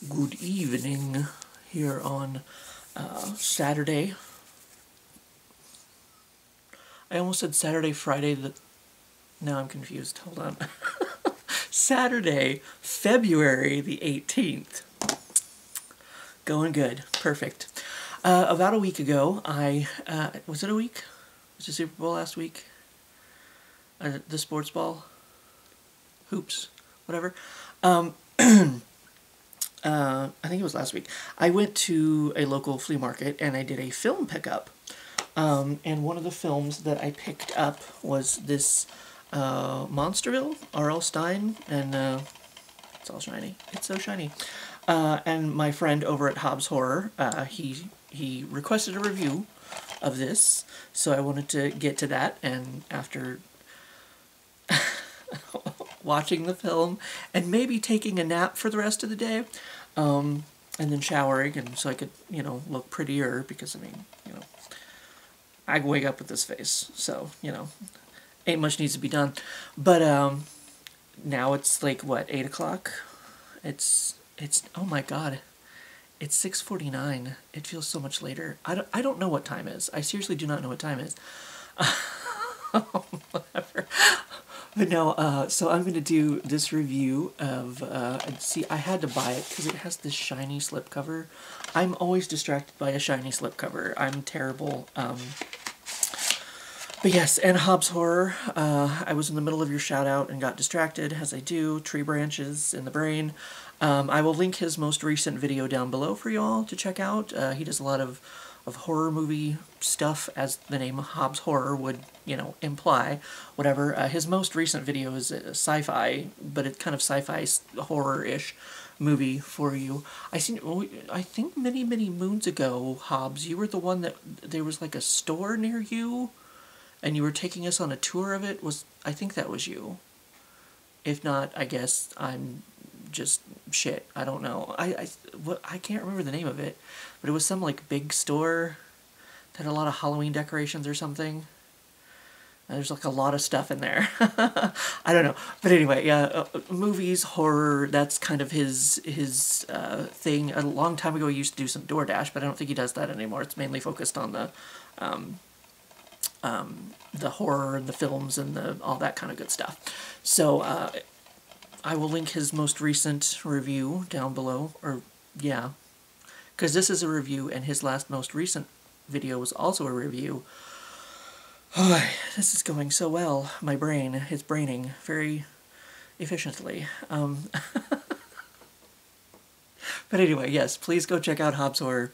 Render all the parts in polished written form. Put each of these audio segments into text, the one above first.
Good evening here on Saturday. I almost said Saturday, Friday. Now I'm confused. Hold on. Saturday, February the 18th. Going good. Perfect. About a week ago, was it a week? Was the Super Bowl last week? The sports ball? Hoops? Whatever. I think it was last week. I went to a local flea market and I did a film pickup. And one of the films that I picked up was this Monsterville, R.L. Stine, and it's all shiny. It's so shiny. And my friend over at Hobbs Horror, he requested a review of this, so I wanted to get to that, and after watching the film and maybe taking a nap for the rest of the day, and then showering, and so I could, look prettier, because, I wake up with this face, so, ain't much needs to be done. But, now it's like, what, 8 o'clock? It's, oh my god, it's 6:49. It feels so much later. I don't know what time is. I seriously do not know what time is. Whatever. But no, so I'm going to do this review of, see, I had to buy it because it has this shiny slipcover. I'm always distracted by a shiny slipcover. I'm terrible. But yes, and Hobbs Horror, I was in the middle of your shout out and got distracted, as I do, tree branches in the brain. I will link his most recent video down below for you all to check out. He does a lot of horror movie stuff, as the name Hobbs Horror would, imply. Whatever. His most recent video is a sci-fi, but it's kind of sci-fi horror-ish movie for you. I think many, many moons ago, Hobbs, you were the one that there was like a store near you, and you were taking us on a tour of it. I think that was you. If not, I guess I'm just shit. I don't know. I can't remember the name of it, but it was some like big store that had a lot of Halloween decorations or something. And there's like a lot of stuff in there. I don't know, but anyway, yeah, movies, horror. That's kind of his thing. A long time ago, he used to do some DoorDash, but I don't think he does that anymore. It's mainly focused on the horror and the films and all that kind of good stuff. So I will link his most recent review down below, or yeah, because this is a review and his most recent video was also a review. Oh, this is going so well. My brain is braining very efficiently. But anyway, yes, please go check out Hobbs Horror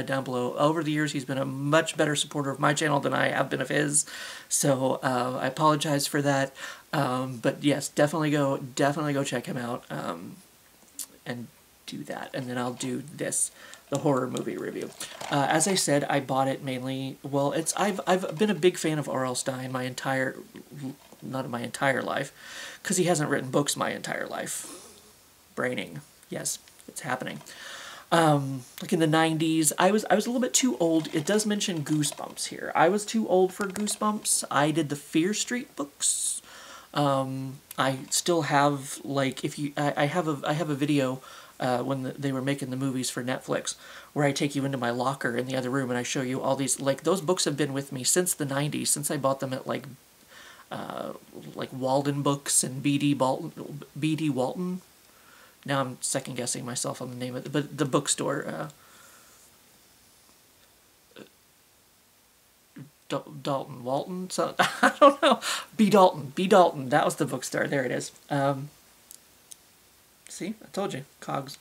down below. Over the years, he's been a much better supporter of my channel than I have been of his, so I apologize for that. But yes, definitely go check him out and do that, and then I'll do the horror movie review. As I said, I bought it mainly. Well, I've been a big fan of R.L. Stine not my entire life, because he hasn't written books my entire life. Braining, yes, it's happening. Like in the 90s, I was a little bit too old. It does mention Goosebumps here. I was too old for Goosebumps. I did the Fear Street books. I still have, like, I have a video when they were making the movies for Netflix, where I take you into my locker in the other room and I show you all these, like, those books have been with me since the 90s, since I bought them at, like Walden Books and B.D. Walton. Now I'm second-guessing myself on the name of it, but the bookstore, Dalton, Walton, so, I don't know, B. Dalton, that was the bookstore, there it is. See, I told you, cogs,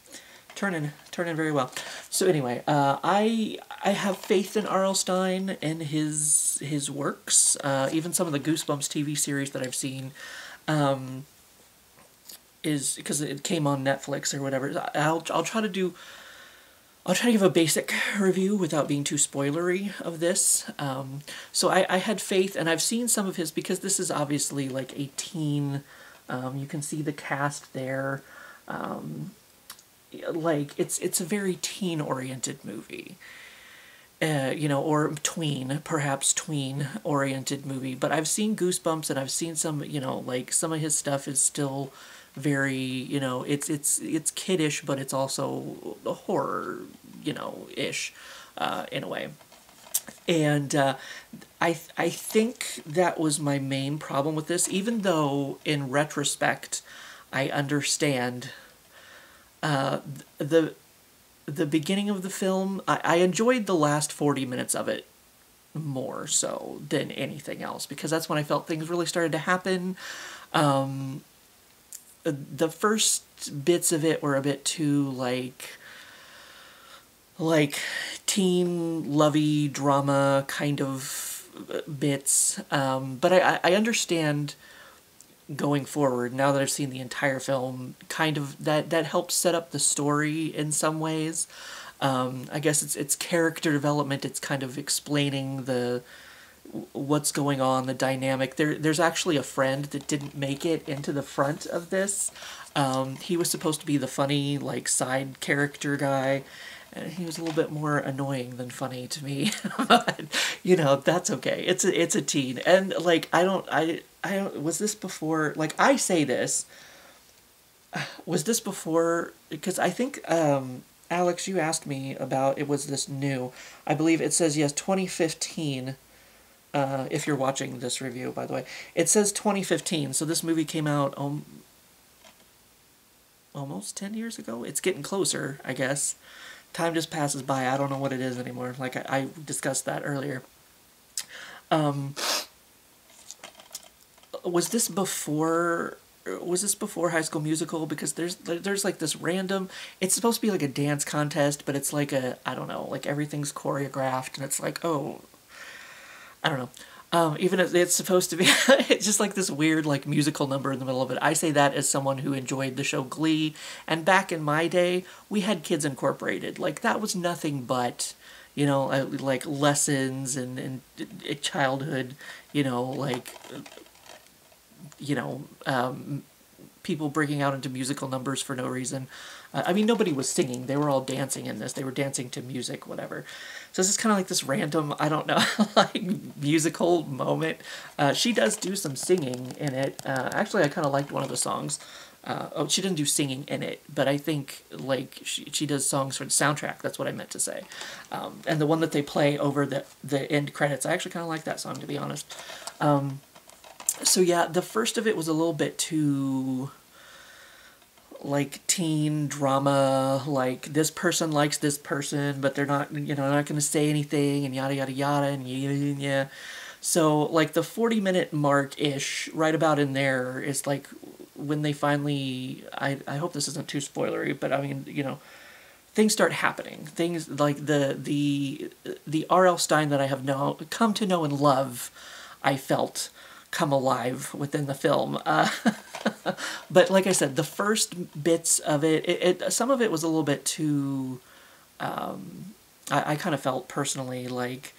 turning very well. So anyway, I have faith in R.L. Stine and his works, even some of the Goosebumps TV series that I've seen, is because it came on Netflix or whatever. I'll try to give a basic review without being too spoilery of this. So I had faith, and I've seen some of his, because this is obviously like a teen. You can see the cast there. Like it's a very teen-oriented movie. Or perhaps tween-oriented movie. But I've seen Goosebumps, and I've seen some, like some of his stuff is still very, you know, it's kiddish, but it's also horror, you know, ish, in a way. And I think that was my main problem with this, even though in retrospect I understand the the beginning of the film. I enjoyed the last 40 minutes of it more so than anything else, because that's when I felt things really started to happen. The first bits of it were a bit too like teen lovey drama kind of bits, but I understand going forward, now that I've seen the entire film, kind of that helps set up the story in some ways. I guess it's character development. It's kind of explaining what's going on, the dynamic. There's actually a friend that didn't make it into the front of this. He was supposed to be the funny, like, side character guy, and he was a little bit more annoying than funny to me. But, you know, that's okay. It's a teen, and like I don't was this before? Like, I say this. Was this before? Because I think Alex, you asked me about it. Was this new? I believe it says yes, 2015. If you're watching this review, by the way, it says 2015. So this movie came out almost 10 years ago. It's getting closer, I guess. Time just passes by. I don't know what it is anymore. Like I discussed that earlier. Was this before High School Musical? Because there's like this random, it's supposed to be like a dance contest, but it's like I don't know, like everything's choreographed, and it's like, oh, I don't know. Even if it's supposed to be, it's just like this weird like musical number in the middle of it. I say that as someone who enjoyed the show Glee, and back in my day, we had Kids Incorporated. Like, that was nothing but, you know, like lessons and childhood, you know, like, you know, people breaking out into musical numbers for no reason. I mean, nobody was singing. They were all dancing in this. They were dancing to music, whatever. So this is kind of like this random, I don't know, like musical moment. She does do some singing in it. Actually, I kind of liked one of the songs. Oh, she didn't do singing in it, but I think like she does songs for the soundtrack. That's what I meant to say. And the one that they play over the end credits, I actually kind of like that song, to be honest. So yeah, the first of it was a little bit too like teen drama, like this person likes this person, but they're not, you know, not going to say anything, and yada yada yada, and yeah. So like the 40-minute mark-ish, right about in there, is like when they finally, I hope this isn't too spoilery, but I mean, you know, things start happening. Things like the R.L. Stine that I have now come to know and love, I felt come alive within the film. But like I said, the first bits of it, some of it was a little bit too, I kind of felt personally like,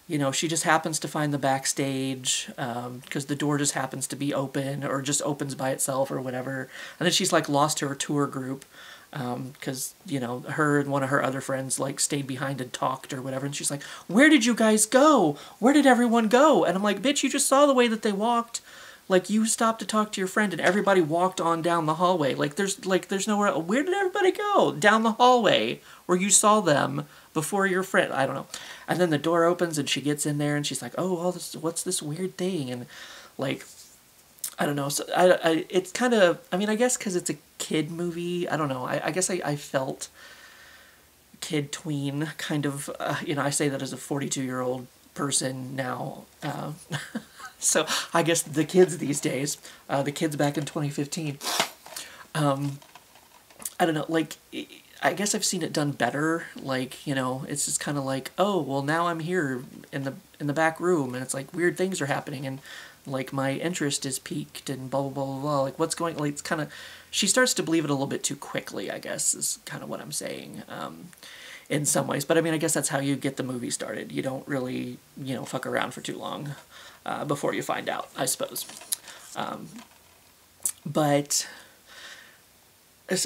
you know, she just happens to find the backstage because the door just happens to be open, or just opens by itself or whatever. And then she's like lost her tour group because, you know, her and one of her other friends like stayed behind and talked or whatever. And she's like, where did you guys go? Where did everyone go? And I'm like, bitch, you just saw the way that they walked. Like, you stopped to talk to your friend and everybody walked on down the hallway. Like there's nowhere else. Where did everybody go? Down the hallway where you saw them before your friend. I don't know. And then the door opens and she gets in there and she's like, oh, what's this weird thing? And like, I don't know. So it's kind of, I mean, I guess because it's a kid movie, I don't know. I guess I felt kid tween kind of, you know, I say that as a 42-year-old person now. So I guess the kids these days, the kids back in 2015, I don't know, like, I guess I've seen it done better. Like, you know, it's just kind of like, oh, well, now I'm here in the back room, and it's like weird things are happening, and like my interest is piqued, and blah blah blah blah blah. Like, what's going? Like, it's kind of, she starts to believe it a little bit too quickly, I guess, is kind of what I'm saying. In some ways, but I mean, I guess that's how you get the movie started. You don't really, you know, fuck around for too long before you find out, I suppose. But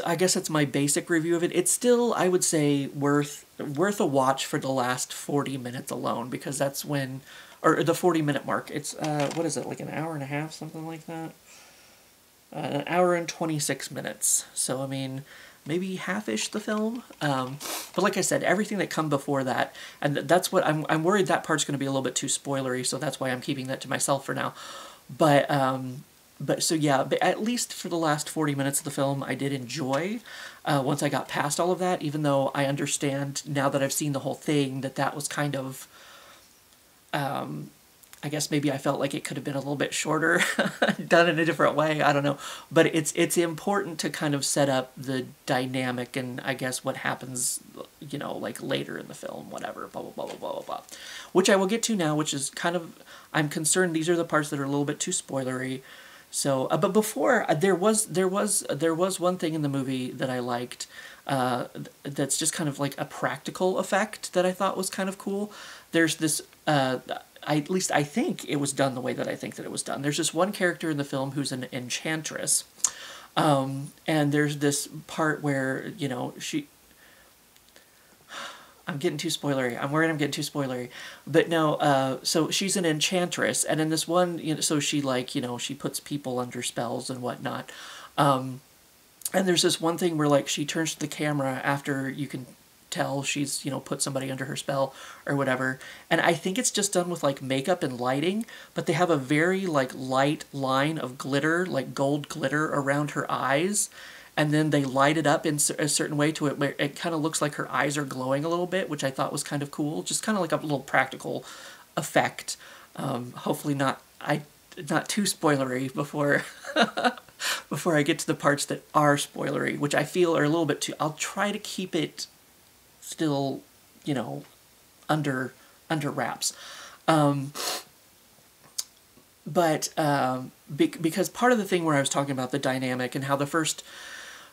I guess that's my basic review of it. It's still, I would say, worth a watch for the last 40 minutes alone, because that's when, or the 40-minute mark. It's what is it, like an hour and a half, something like that? an hour and 26 minutes. So, I mean, maybe half-ish the film. But like I said, everything that come before that, and that's what I'm worried that part's going to be a little bit too spoilery, so that's why I'm keeping that to myself for now. But so yeah, but at least for the last 40 minutes of the film, I did enjoy. Once I got past all of that, even though I understand now that I've seen the whole thing that that was kind of, I guess maybe I felt like it could have been a little bit shorter, done in a different way. I don't know, but it's important to kind of set up the dynamic and I guess what happens, you know, like later in the film, whatever, blah blah blah blah blah blah, which I will get to now. Which is kind of, I'm concerned these are the parts that are a little bit too spoilery. So, but before there was one thing in the movie that I liked. That's just kind of like a practical effect that I thought was kind of cool. There's this. At least I think it was done the way that I think that it was done. There's this one character in the film who's an enchantress, and there's this part where, you know, I'm getting too spoilery. I'm worried I'm getting too spoilery. But no, so she's an enchantress, and in this one, you know, so she, like, you know, she puts people under spells and whatnot. And there's this one thing where, like, she turns to the camera after you can tell she's, you know, put somebody under her spell or whatever. And I think it's just done with, like, makeup and lighting, but they have a very, like, light line of glitter, like gold glitter around her eyes. And then they light it up in a certain way to it where it kind of looks like her eyes are glowing a little bit, which I thought was kind of cool. Just kind of like a little practical effect. Hopefully not too spoilery before before I get to the parts that are spoilery, which I feel are a little bit too. I'll try to keep it still, you know, under wraps. Because part of the thing where I was talking about the dynamic and how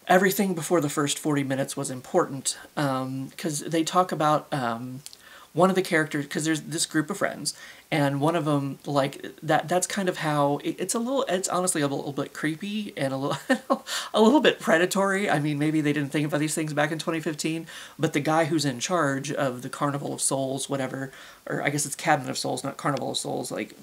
everything before the first 40 minutes was important, because they talk about one of the characters, because there's this group of friends, and one of them, like, that's kind of how, it's honestly a little bit creepy and a little bit predatory. I mean, maybe they didn't think about these things back in 2015, but the guy who's in charge of the Carnival of Souls, whatever, or I guess it's Cabinet of Souls, not Carnival of Souls, like,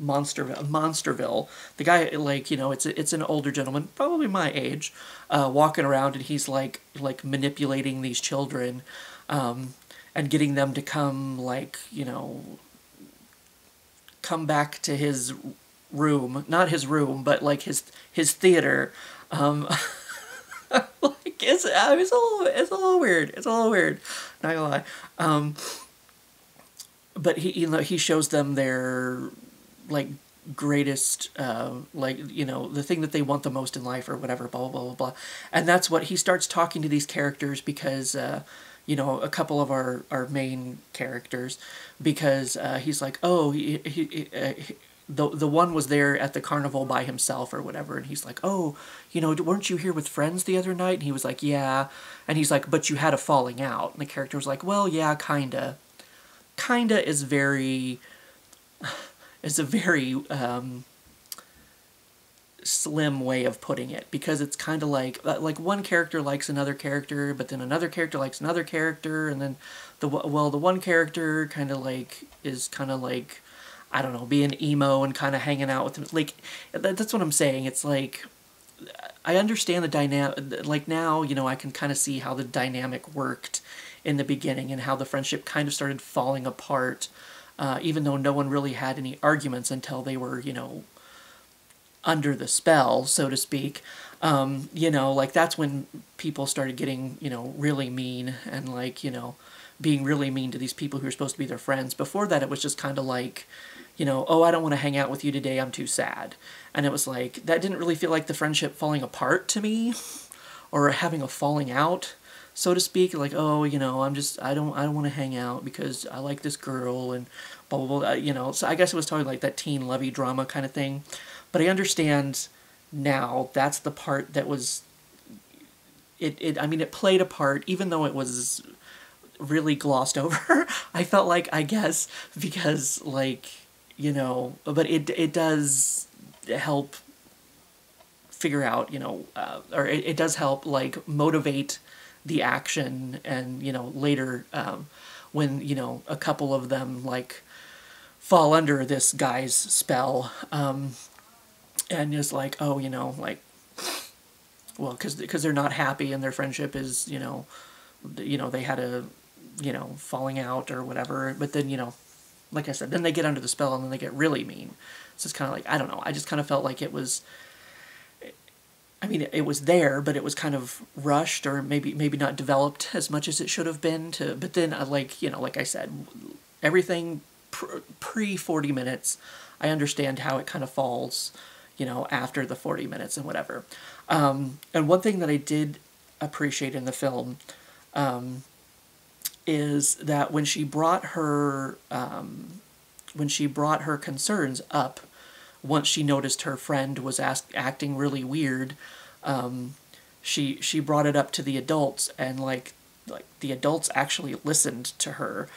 Monsterville. The guy, like, you know, it's an older gentleman, probably my age, walking around, and he's like manipulating these children, and getting them to come, like, you know, come back to his room, not his room, but like his theater. Like it's a little weird. It's a little weird. Not gonna lie. But he shows them their, like, greatest, like, you know, the thing that they want the most in life or whatever, blah, blah, blah, blah. And that's what he starts talking to these characters because, you know, a couple of our main characters, because he's like, oh, the one was there at the carnival by himself or whatever, and he's like, oh, you know, weren't you here with friends the other night? And he was like, yeah. And he's like, but you had a falling out. And the character was like, well, yeah, kinda. Kinda is very... is a very slim way of putting it, because it's kind of like one character likes another character, but then another character likes another character, and then the one character kind of like is kind of like, I don't know, being emo and kind of hanging out with him. Like, that's what I'm saying. It's like, I understand the dynamic. Like, now, you know, I can kind of see how the dynamic worked in the beginning and how the friendship kind of started falling apart. Even though no one really had any arguments until they were, you know, under the spell, so to speak. You know, like, that's when people started getting, you know, really mean and, like, you know, being really mean to these people who are supposed to be their friends. Before that, it was just kind of like, you know, oh, I don't want to hang out with you today, I'm too sad. And it was like, that didn't really feel like the friendship falling apart to me, or having a falling out, so to speak. Like, oh, you know, I don't want to hang out because I like this girl and blah, blah, blah, you know. So I guess it was totally like that teen lovey drama kind of thing. But I understand now that's the part that was, I mean, it played a part, even though it was really glossed over. I felt like, I guess, because, like, you know, but it does help figure out, you know, or it does help, like, motivate the action, and, you know, later, when, you know, a couple of them, like, fall under this guy's spell, and is like, oh, you know, like, well, because they're not happy and their friendship is, you know, they had a, you know, falling out or whatever. But then, you know, like I said, then they get under the spell and then they get really mean. So it's kind of like, I don't know. I just kind of felt like it was, I mean, it was there, but it was kind of rushed or maybe not developed as much as it should have been. But then, like, you know, like I said, everything pre 40 minutes, I understand how it kind of falls, you know, after the 40 minutes and whatever. And one thing that I did appreciate in the film is that when she brought her concerns up, once she noticed her friend was acting really weird, she brought it up to the adults, and like the adults actually listened to her.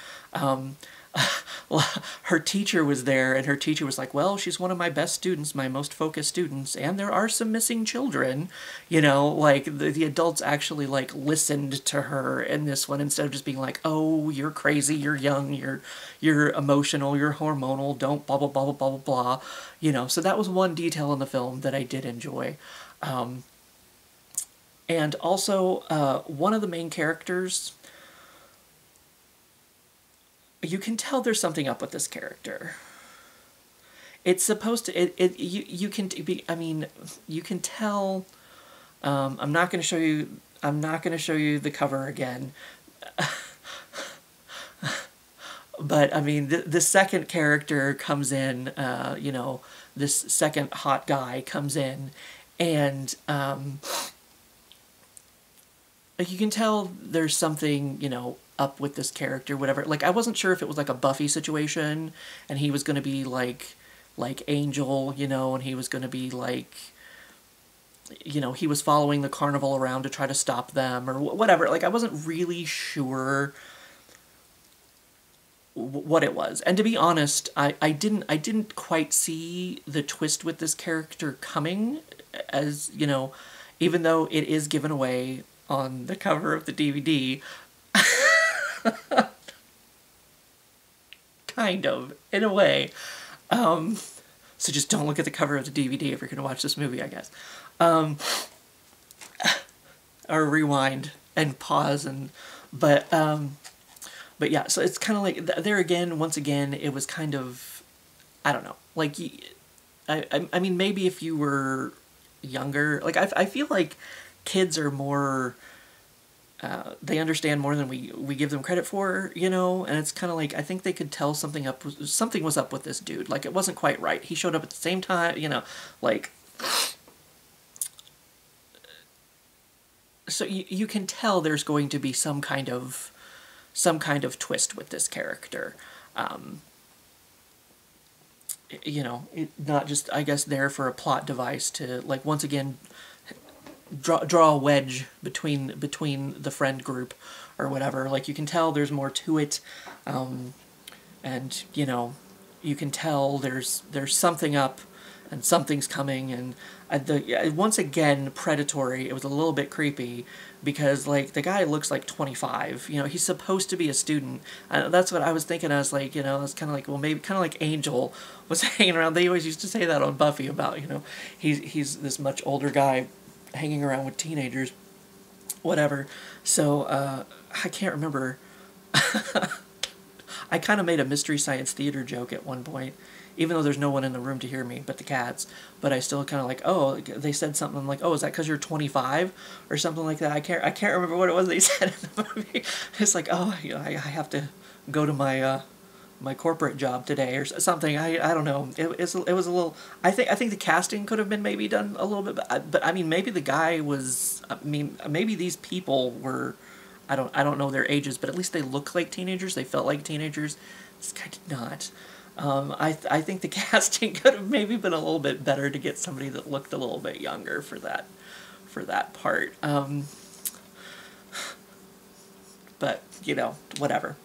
Her teacher was there, and her teacher was like, well, she's one of my best students, my most focused students, and there are some missing children, you know, like the adults actually like listened to her in this one, instead of just being like, oh, you're crazy, you're young, you're emotional, you're hormonal, don't blah blah blah blah blah blah blah, you know. So that was one detail in the film that I did enjoy. And also one of the main characters, you can tell there's something up with this character. It's supposed to, you can be, I mean, you can tell, I'm not going to show you the cover again. But I mean, the second character comes in, you know, this second hot guy comes in, and like you can tell there's something, you know, up with this character, whatever. Like, I wasn't sure if it was like a Buffy situation and he was going to be like Angel, you know, and he was going to be like, you know, he was following the carnival around to try to stop them or whatever. Like, I wasn't really sure what it was. And to be honest, I didn't quite see the twist with this character coming, as, you know, even though it is given away on the cover of the DVD. Kind of, in a way. So just don't look at the cover of the DVD if you're going to watch this movie, I guess. Or rewind and pause, and but yeah, so it's kind of like, there again, once again, it was kind of, I don't know, like, I mean, maybe if you were younger, like, I feel like kids are more, they understand more than we give them credit for, you know, and it's kind of like, I think they could tell something was up with this dude, like, it wasn't quite right. He showed up at the same time, you know, like, so you can tell there's going to be some kind of twist with this character. You know, not just, I guess, there for a plot device to, like, once again, draw a wedge between the friend group or whatever. Like, you can tell there's more to it, and, you know, you can tell there's something up and something's coming, and once again, predatory. It was a little bit creepy because, like, the guy looks like 25, you know, he's supposed to be a student. That's what I was thinking. I was like, you know, it's kind of like, well, maybe kind of like Angel was hanging around. They always used to say that on Buffy about, you know, he's this much older guy hanging around with teenagers, whatever. So I can't remember. I kind of made a Mystery Science Theater joke at one point, even though there's no one in the room to hear me but the cats. But I still kind of like, oh, they said something like, oh, is that because you're 25 or something like that? I can't remember what it was they said in the movie. It's like, oh, you know, I have to go to my my corporate job today or something. I don't know. It was a little. I think the casting could have been maybe done a little bit, but I mean, maybe the guy was. I mean, maybe these people were. I don't know their ages, but at least they look like teenagers. They felt like teenagers. This guy did not. I think the casting could have maybe been a little bit better to get somebody that looked a little bit younger for that part. But you know, whatever.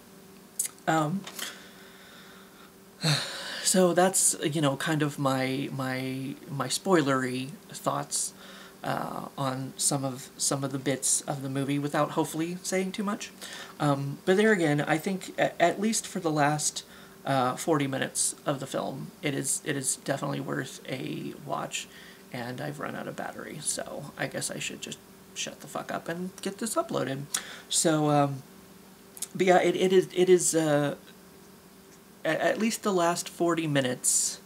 So that's, you know, kind of my spoilery thoughts on some of the bits of the movie without hopefully saying too much. But there again, I think at least for the last 40 minutes of the film. It is definitely worth a watch, and I've run out of battery, so I guess I should just shut the fuck up and get this uploaded. So, but yeah, it is at least the last 40 minutes,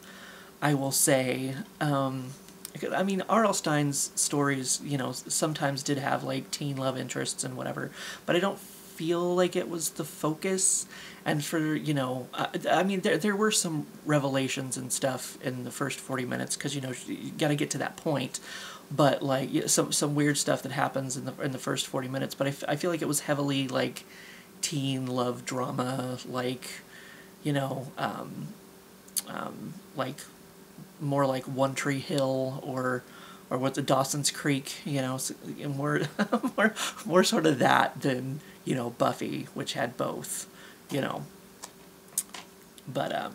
I will say. I mean, R.L. Stine's stories, you know, sometimes did have, like, teen love interests and whatever, but I don't feel like it was the focus. And for, you know, I mean, there were some revelations and stuff in the first 40 minutes, because, you know, you gotta get to that point, but, like, some weird stuff that happens in the first 40 minutes, but I feel like it was heavily, like, teen love drama, like, you know, like, more like One Tree Hill or what's the Dawson's Creek, you know, more more sort of that than, you know, Buffy, which had both, you know. But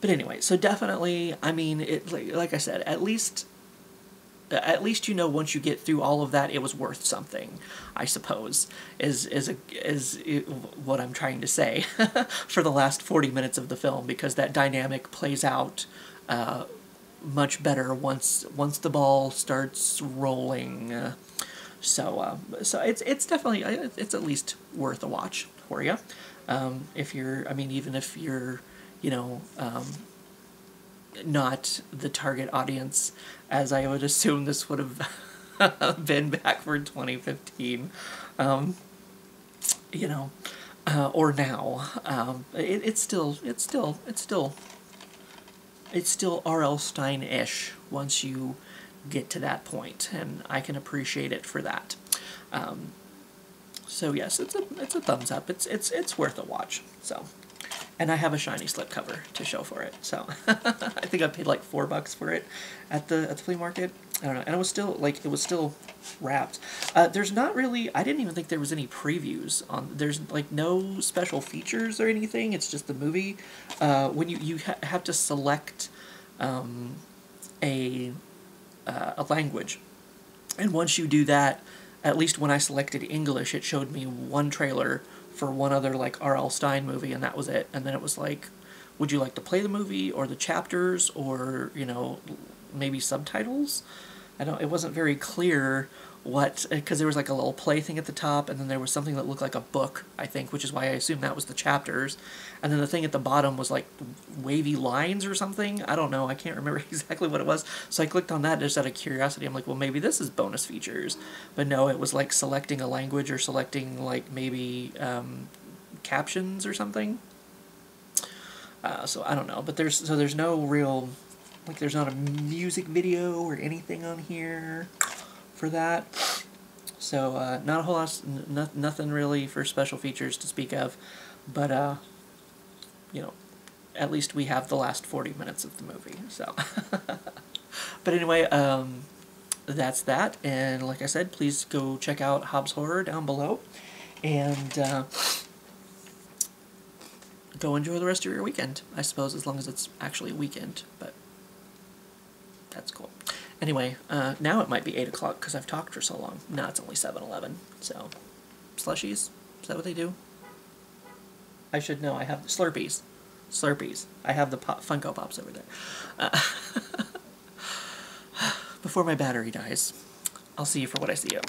anyway, so definitely, I mean, it, like I said, at least you know, once you get through all of that, it was worth something, I suppose, is what I'm trying to say for the last 40 minutes of the film, because that dynamic plays out much better once the ball starts rolling. So it's definitely, it's at least worth a watch for you. If you're, I mean, even if you're, you know, not the target audience, as I would assume this would have been back for 2015, you know, or now, it's still R.L. Stine-ish once you get to that point, and I can appreciate it for that. So yes, it's a thumbs up. It's worth a watch. So, and I have a shiny slipcover to show for it. So I think I paid like $4 for it at the flea market. I don't know, and it was still wrapped. There's not really, I didn't even think there was any previews on. There's like no special features or anything. It's just the movie. When you have to select a language, and once you do that, at least when I selected English, it showed me one trailer for one other, like, R.L. Stine movie, and that was it. And then it was like, would you like to play the movie, or the chapters, or, you know, maybe subtitles? It wasn't very clear what, because there was like a little play thing at the top, and then there was something that looked like a book, I think, which is why I assumed that was the chapters. And then the thing at the bottom was like wavy lines or something. I don't know, I can't remember exactly what it was. So I clicked on that just out of curiosity. I'm like, well, maybe this is bonus features. But no, it was like selecting a language, or selecting like maybe captions or something. So I don't know, but there's no real, like, there's not a music video or anything on here for that. So not a whole lot, nothing really for special features to speak of, but you know, at least we have the last 40 minutes of the movie. So, but anyway, that's that. And like I said, please go check out Hobbs Horror down below, and go enjoy the rest of your weekend, I suppose, as long as it's actually a weekend, but that's cool. Anyway, now it might be 8 o'clock because I've talked for so long. No, it's only 7:11, so. Slushies? Is that what they do? I should know. I have Slurpees. Slurpees. I have the Funko Pops over there. Before my battery dies. I'll see you for what I see you.